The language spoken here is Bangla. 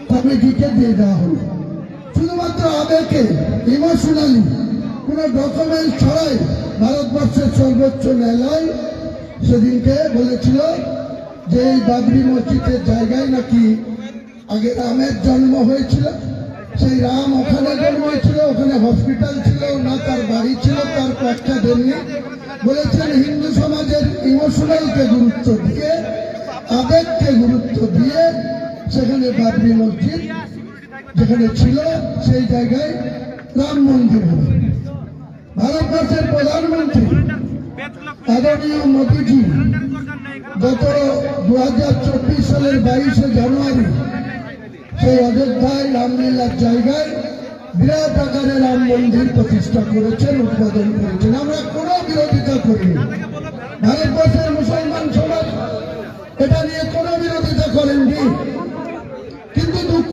কমিটিকে দিয়ে দেওয়া হলো। শুধুমাত্র আবেগে, ইমোশনালি, কোনো ডকুমেন্ট ছাড়াই ভারতবর্ষের সর্বোচ্চ ন্যায়ালয় সেদিনকে বলেছিল যে এই বাবরি মসজিদের জায়গায় নাকি আগে রামের জন্ম হয়েছিল, সেই রাম ওখানে জন্ম হয়েছিল, ওখানে হসপিটাল ছিল না, তার বাড়ি ছিল, তার পক্ষে দেননি। বলেছেন হিন্দু সমাজের ইমোশনালকে গুরুত্ব দিয়ে, আবেগকে গুরুত্ব দিয়ে সেখানে বাবরি মসজিদ যেখানে ছিল সেই জায়গায় রাম মন্দির হবে। ভারতবর্ষের প্রধানমন্ত্রী আদরণীয় মোদীজি গত 2024 সালের 22শে জানুয়ারি সেই অযোধ্যায় রামলীলার জায়গায় বিরাট আকারে রাম মন্দির প্রতিষ্ঠা করেছেন, উদ্বোধন করেছেন। আমরা কোনো বিরোধিতা করিনি। ভারতবর্ষের মুসলমান সমাজ এটা নিয়ে কোনো বিরোধিতা করেননি।